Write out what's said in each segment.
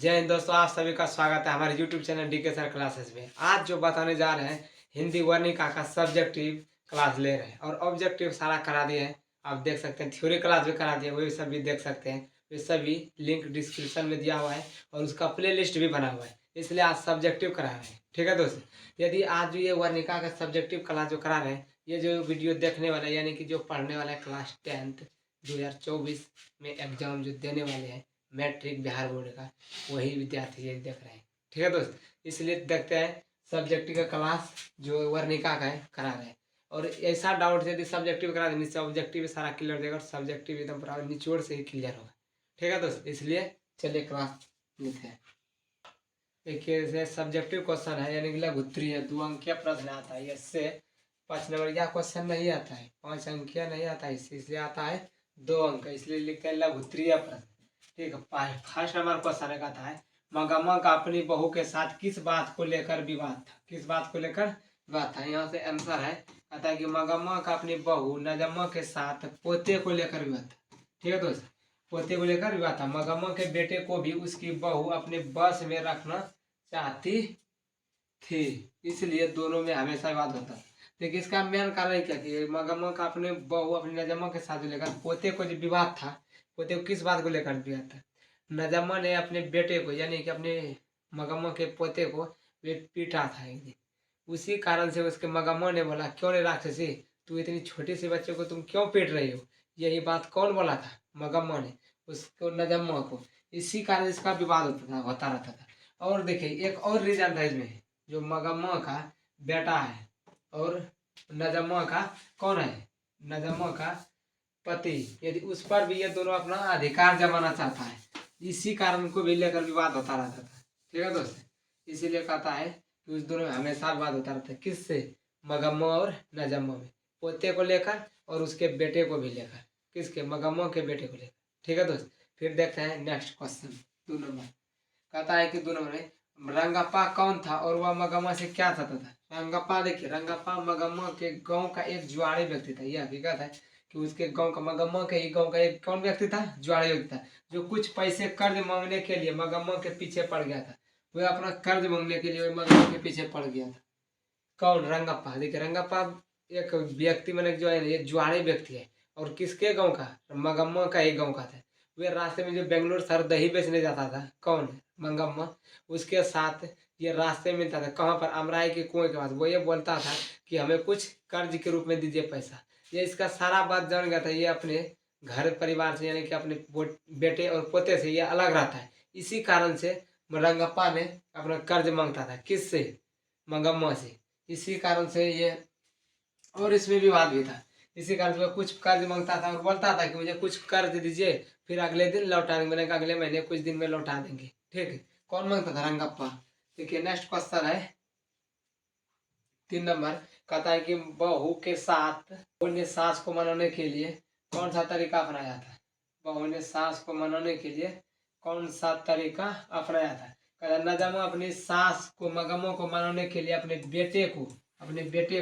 जय हिंद दोस्तों, आप सभी का स्वागत है हमारे YouTube channel DK sir classes में। आज जो बताने जा रहे हैं, हिंदी वर्णिका का सब्जेक्टिव क्लास ले रहे हैं और ऑब्जेक्टिव सारा करा दिए हैं। आप देख सकते हैं, थ्योरी क्लास भी करा दिए, वही सब भी देख सकते हैं। ये सभी लिंक डिस्क्रिप्शन में दिया हुआ है और उसका प्ले लिस्ट भी बना हुआ है, इसलिए आज सब्जेक्टिव करा रहे हैं। ठीक है दोस्तों, यदि आज जो ये वर्णिका का सब्जेक्टिव क्लास जो करा रहे हैं, ये जो वीडियो देखने वाला है यानी कि जो पढ़ने वाला है क्लास 10th 2024 में एग्जाम जो देने वाले हैं मैट्रिक बिहार बोर्ड का, वही विद्यार्थी ये देख रहे हैं। ठीक है दोस्त, इसलिए देखते हैं सब्जेक्टिव का क्लास जो वर्णिका का है करा रहे हैं। और ऐसा डाउट यदि सब्जेक्टिव करा देने से ऑब्जेक्टिव सारा क्लियर देगा और सब्जेक्टिव एकदम पूरा निचोड़ से ही क्लियर होगा। ठीक है दोस्त, इसलिए चलिए क्लास लेते हैं। देखिए सब्जेक्टिव क्वेश्चन है यानी कि लघुत्तरीय है, 2 अंकीय प्रश्न आता है। इससे 5 नंबर का क्वेश्चन नहीं आता है, 5 अंकीय नहीं आता है, इसलिए आता है 2 अंक, इसलिए लिखते हैं लघुत्तरीय प्रश्न। ठीक है, फर्स्ट नंबर क्वेश्चन कहता है मगमा का अपनी बहू के साथ किस बात को लेकर विवाद था। किस बात को लेकर विवाद था, यहाँ से आंसर है। कहता है कि मगमा का अपनी बहू नजम्मा के साथ पोते को लेकर विवाद था। ठीक है दोस्त, पोते को लेकर विवाद था। मगमा के बेटे को भी उसकी बहू अपने बस में रखना चाहती थी, इसलिए दोनों में हमेशा विवाद होता है। देखिए इसका मेन कारण क्या कि मगमा का अपने बहू अपनी नजम्मा के साथ लेकर पोते को जो विवाद था, पोते को किस बात को लेकर विवाद था। नजम्मा ने अपने बेटे को यानी कि अपने मगम्मा के पोते को वे पीटा था एक दिन। उसी कारण से उसके मगम्मा ने बोला, क्यों रे राक्षसी, तू इतनी छोटी सी बच्चे को तुम क्यों पीट रही हो। यही बात कौन बोला था, मगम्मा ने उसको नजम्मा को। इसी कारण इसका विवाद होता रहता था। और देखिए एक और रीजन था इसमें, जो मगम्मा का बेटा है और नजम्मा का कौन है, नजम्मा का पति, यदि उस पर भी ये दोनों अपना अधिकार जमाना चाहता है, इसी कारण को भी लेकर विवाद होता रहता था। ठीक है दोस्त, इसीलिए कहता है कि उस दोनों में हमेशा विवाद होता रहता है। किससे, मगम्मा और नजम्मा में, पोते को लेकर और उसके बेटे को भी लेकर। किसके, मगम्मा के बेटे को लेकर। ठीक है दोस्त, फिर देखते हैं नेक्स्ट क्वेश्चन 2 नंबर। कहता है कि 2 नंबर में रंगप्पा कौन था और वह मगम्मा से क्या चाहता था। रंगप्पा, देखिए रंगप्पा मगम्मा के गांव का एक जुआरी व्यक्ति था। यह हकीकत है कि उसके गांव का, मगम्मा के ही गांव का एक कौन व्यक्ति था, जुआरी व्यक्ति था, जो कुछ पैसे कर्ज मांगने के लिए मगम्मा के पीछे पड़ गया था। वह अपना कर्ज मांगने के लिए मगम्मा के पीछे पड़ गया था। कौन, रंगप्पा। देखिए रंगप्पा एक व्यक्ति मैंने जो है ये जुआरी व्यक्ति है और किसके गाँव का, मगम्मा का ही गाँव का था। वे रास्ते में जो बेंगलोर सर दही बेचने जाता था, कौन, मंगम्मा, उसके साथ ये रास्ते में मिलता था। कहाँ पर, अमराई के कुएं के पास। वो ये बोलता था कि हमें कुछ कर्ज के रूप में दीजिए पैसा। ये इसका सारा बात जान गया था। ये अपने घर परिवार से यानी कि अपने बेटे और पोते से ये अलग रहता है। इसी कारण से रंगप्पा ने अपना कर्ज मांगता था, किससे, मंगम्मा से। इसी कारण से ये, और इसमें विवाद भी था। इसी कारण से वह कुछ कर्ज मांगता था और बोलता था कि मुझे कुछ कर्ज दीजिए, फिर अगले दिन लौटा देंगे। मैंने कहा अगले महीने कुछ दिन में लौटा देंगे। ठीक है, कौन मांगता था, रंगप्पा। देखिए नेक्स्ट क्वेश्चन है 3 नंबर। कहता है कि बहू के साथ बहू ने सास को मनाने के लिए कौन सा तरीका अपनाया था। बहू ने सास को मनाने के लिए कौन सा तरीका अपनाया था। कहता नजमा अपनी सास को, मगमों को मनाने के लिए अपने बेटे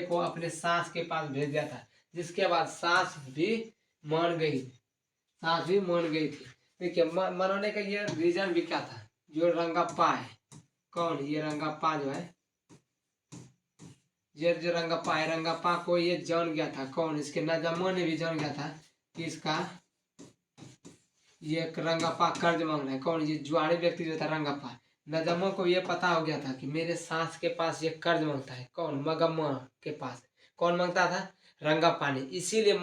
को अपने सास के पास भेज दिया था, जिसके बाद सास भी मान गई, सास भी मान गई थी। देखिए मनाने का ये रीजन भी क्या था, जो रंगप्पा है, कौन, ये रंगप्पा जो है, ये जो रंगप्पा है, रंगप्पा को ये जान गया था, कौन, इसके नजम्मा ने भी जान गया था कि इसका ये रंगप्पा कर्ज मांग रहा है। कौन, ये जुआरी व्यक्ति जो था रंगप्पा। नजम्मा को ये पता हो गया था कि मेरे सास के पास ये कर्ज मांगता है, कौन, मगम्मा के पास। कौन मांगता था, रंगप्पा ने। इसीलिए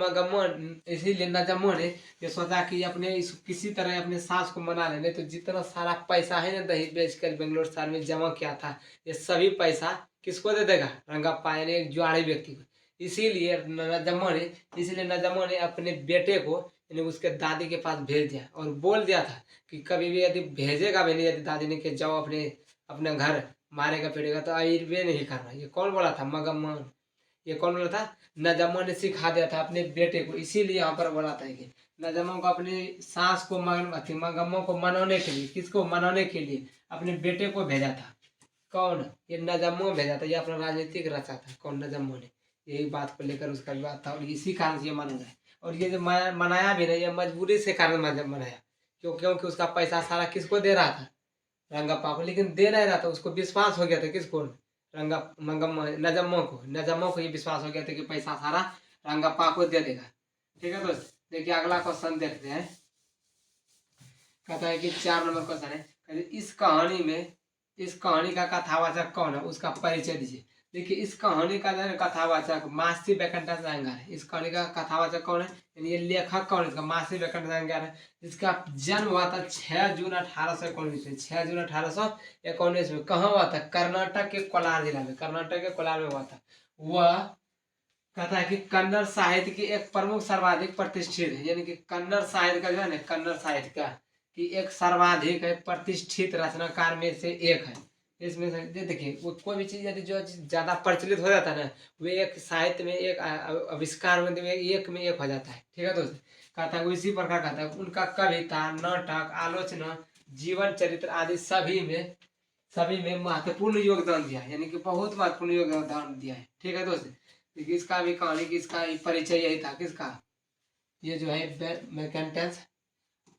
नजम्मा ने ये सोचा कि अपने इस किसी तरह अपने सास को मना लेने, तो जितना सारा पैसा है ना दही बेच कर बेंगलोर शहर में जमा किया था, ये सभी पैसा किसको दे देगा, रंगप्पा यानी एक जुआरी व्यक्ति को। इसीलिए नजम्मा ने अपने बेटे को यानी उसके दादी के पास भेज दिया और बोल दिया था कि कभी भी यदि भेजेगा भी नहीं, यदि दादी ने कि जाओ अपने घर, मारेगा पीटेगा तो आयुर्वेद नहीं करना। ये कौन बोला था, मगम्मा। ये कौन बोला था, नजम्मा ने सिखा दिया था अपने बेटे को। इसीलिए यहाँ पर बोला था कि नजम्मा को अपनी सास को मगम्मा को मनाने के लिए, किसको मनाने के लिए, अपने बेटे को भेजा था। कौन, ये नजम्मा भेजा था। ये अपना राजनीतिक रचा था, कौन, नजम्मा ने। यही बात को लेकर उसका विवाद था और इसी कारण से ये माना जाए। और ये जो मनाया भी नहीं, ये मजबूरी से कारण मनाया, क्योंकि उसका पैसा सारा किसको दे रहा था, रंगप्पा को, लेकिन दे नहीं रहा था, उसको विश्वास हो गया था किसको, रंगा मंगम्मा नजम्मो को ये विश्वास हो गया था कि पैसा सारा रंगप्पा को दे देगा। ठीक है दोस्त, देखिए अगला क्वेश्चन देखते हैं। कहता है कि 4 नंबर क्वेश्चन है, कहते इस कहानी का कथावाचक कौन है, उसका परिचय दीजिए। देखिए इस कहानी का जो है कथावाचक मासी बैकंठा अयंगार है। इस कहानी का कथावाचक कौन है, यानी ये लेखक कौन है, इसका मासी बैकंठा अयंगार है। इसका जन्म हुआ था 6 जून 1819 में। 6 जून 1819 में कहाँ हुआ था, कर्नाटक के कोलार जिला में, कर्नाटक के कोलार में हुआ था। वह कहता है कि कन्नड़ साहित्य की एक प्रमुख सर्वाधिक प्रतिष्ठित है, यानी कि कन्नड़ साहित्य का जो है ना, कन्नड़ साहित्य का कि एक सर्वाधिक है प्रतिष्ठित रचनाकार में से एक है। इसमें से देखिए वो कोई भी चीज यदि जो ज्यादा प्रचलित हो जाता है ना, वो एक साहित्य में एक आविष्कार में एक हो जाता है। ठीक है दोस्त, कहता है इसी प्रकार कहता है उनका कविता, नाटक, आलोचना, जीवन चरित्र आदि सभी में महत्वपूर्ण योगदान दिया है, यानी कि बहुत महत्वपूर्ण योगदान दिया है। ठीक है दोस्त, इसका भी कहानी की इसका परिचय यही था, किसका, ये जो है मैकेंटस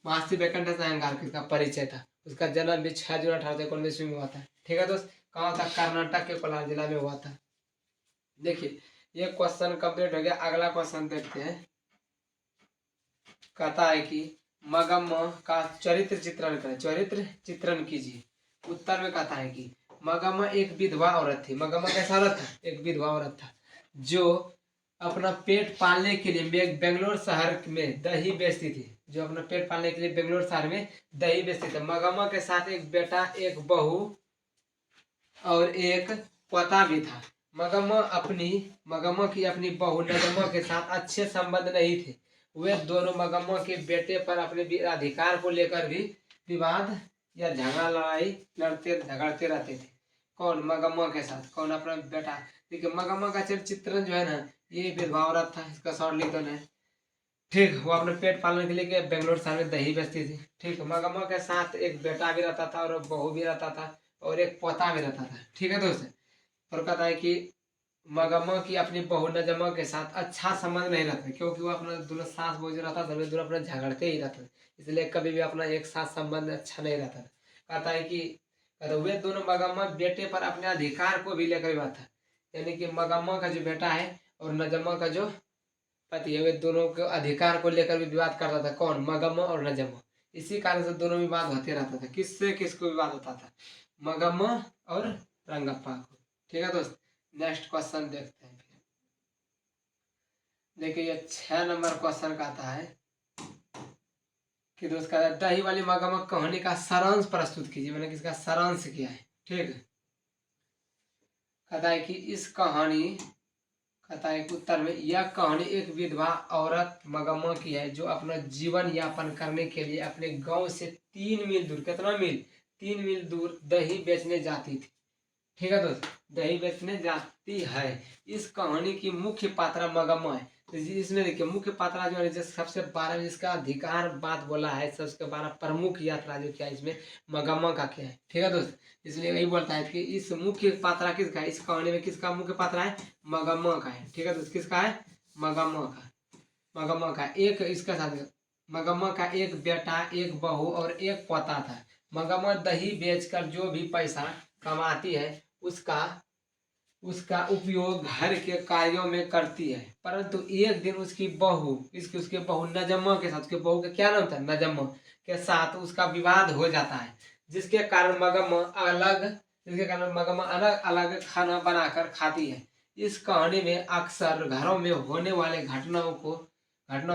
मासी बैकंठस अयंगार का परिचय था। उसका जन्म भी 6 जून 1819 में हुआ था। ठीक है दोस्त, कहाँ था, कर्नाटक के कोलार जिला में हुआ था। देखिए ये क्वेश्चन कंप्लीट हो गया। अगला क्वेश्चन देखते हैं। कहता है कि मगम्मा का चरित्र चित्रण करें, चरित्र चित्रण कीजिए। उत्तर में कहता है कि मगम्मा एक विधवा औरत थी। मगम्मा कैसा औरत था, एक विधवा औरत था, जो अपना पेट पालने के लिए बेंगलोर शहर में दही बेचती थी। जो अपना पेट पालने के लिए बेंगलोर शहर में दही बेचती थी। मगम्मा के साथ एक बेटा, एक बहू और एक पोता भी था। मगम्मा की अपनी बहू नजम्मा के साथ अच्छे संबंध नहीं थे। वे दोनों मगम्मा के बेटे पर अपने अधिकार को लेकर भी विवाद या झगड़ा लड़ाई लड़ते झगड़ते रहते थे। कौन, मगम्मा के साथ, कौन, अपना बेटा। देखिए मगम्मा का चित्रण जो है ना, ये विधवा औरत था, इसका शॉर्ट लिख दो ना। ठीक, वो अपने पेट पालने के लिए बेंगलोर शहर में दही बेचती थी। ठीक, मगम्मा के साथ एक बेटा भी रहता था और बहू भी रहता था और एक पोता भी रहता था। ठीक है दोस्त, और कहता है कि मगम्मा की अपनी बहू नजम्मा के साथ अच्छा संबंध नहीं रहता, क्योंकि वो अपना दोनों सास बहू जो रहता था दोनों अपना झगड़ते ही रहते थे, इसलिए कभी भी अपना एक साथ संबंध अच्छा नहीं रहता था। कहता है कि वे दोनों मगम्मा बेटे पर अपने अधिकार को भी लेकर विवाद था, यानी कि मगम्मा का जो बेटा है और नजम्मा का जो पति है, वे दोनों के अधिकार को लेकर भी विवाद करता था। कौन, मगम्मा और नजम्मा। इसी कारण से दोनों विवाद होते रहता था। किससे किसको विवाद होता था, मगम्मा और रंगप्पा को। ठीक है दोस्त, नेक्स्ट क्वेश्चन देखते हैं। फिर देखिए ये 6 नंबर क्वेश्चन का आता है कि दोस्त कहता है दही वाली मगम्मा कहानी का सारांश प्रस्तुत कीजिए। मैंने किसका सारांश किया है। ठीक, कहता है कि इस कहानी, कहता है उत्तर में, यह कहानी एक विधवा औरत मगम्मा की है, जो अपना जीवन यापन करने के लिए अपने गांव से 3 मील दूर, कितना मील, 3 मील दूर दही बेचने जाती थी। ठीक है दोस्त, दही बेचने जाती है। इस कहानी की मुख्य पात्रा मगम्मा है। तो इसमें देखिए मुख्य पात्रा जो है, जैसे सबसे 12 जिसका अधिकार बात बोला है, सबसे 12 प्रमुख यात्रा जो क्या है इसमें मगम्मा का क्या है। ठीक है दोस्त, इसलिए यही बोलता है कि इस मुख्य पात्रा किसका है, इस कहानी में किसका मुख्य पात्रा है, मगम्मा का है। ठीक है दोस्त, किसका है, मगम्मा का। मगम्मा का एक, इसके साथ मगम्मा का एक बेटा, एक बहू और एक पोता था। मगम्मा दही बेचकर जो भी पैसा कमाती है उसका उसका उपयोग घर के कार्यों में करती है। परंतु एक दिन उसकी बहू नजम्मा के साथ, उसके बहू का क्या नाम था, नजम्मा के साथ उसका विवाद हो जाता है, जिसके कारण मगम्मा अलग अलग खाना बनाकर खाती है। इस कहानी में अक्सर घरों में होने वाले घटनाओं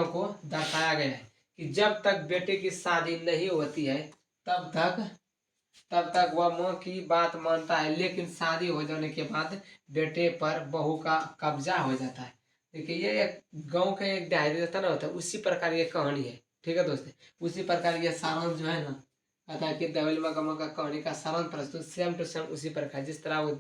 को दर्शाया गया है कि जब तक बेटे की शादी नहीं होती है तब तक वह माँ की बात मानता है, लेकिन शादी हो जाने के बाद बेटे पर बहू का कब्जा हो जाता है। देखिए ये एक गांव का एक डायरी रहता ना होता है, उसी प्रकार ये कहानी है। ठीक है दोस्त, उसी प्रकार ये सारांश जो है ना, कहता है कि दहली मगम्मा का कहानी का सारांश प्रस्तुत सेम टू सेम उसी प्रकार, जिस तरह वो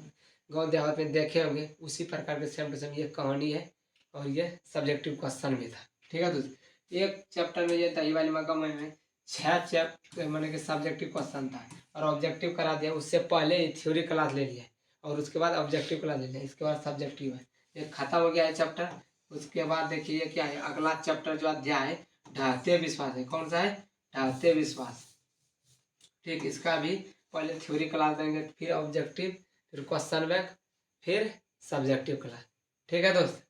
गाँव देहात में देखे होंगे उसी प्रकार के सेम टू सेम ये कहानी है। और ये सब्जेक्टिव क्वेश्चन भी था। ठीक है दोस्त, एक चैप्टर में ये दही वाली मगम्मा में 6 चैप्टर मैंने कि सब्जेक्टिव क्वेश्चन था और ऑब्जेक्टिव करा दिया। उससे पहले ही थ्योरी क्लास ले लिया और उसके बाद ऑब्जेक्टिव क्लास ले लिया, इसके बाद सब्जेक्टिव है। ये खत्म हो गया है चैप्टर। उसके बाद देखिए क्या है, अगला चैप्टर जो अध्याय है ढाहते विश्वास है। कौन सा है, ढाहते विश्वास। ठीक, इसका भी पहले थ्योरी क्लास देंगे, फिर ऑब्जेक्टिव, फिर क्वेश्चन बैंक, फिर सब्जेक्टिव क्लास। ठीक है दोस्त,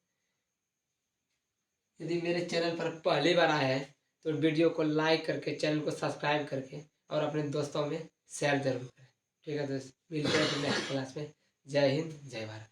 यदि मेरे चैनल पर पहली बार आए हैं तो वीडियो को लाइक करके, चैनल को सब्सक्राइब करके और अपने दोस्तों में शेयर जरूर करें। ठीक है दोस्त, मिलते हैं नेक्स्ट क्लास में। जय हिंद, जय भारत।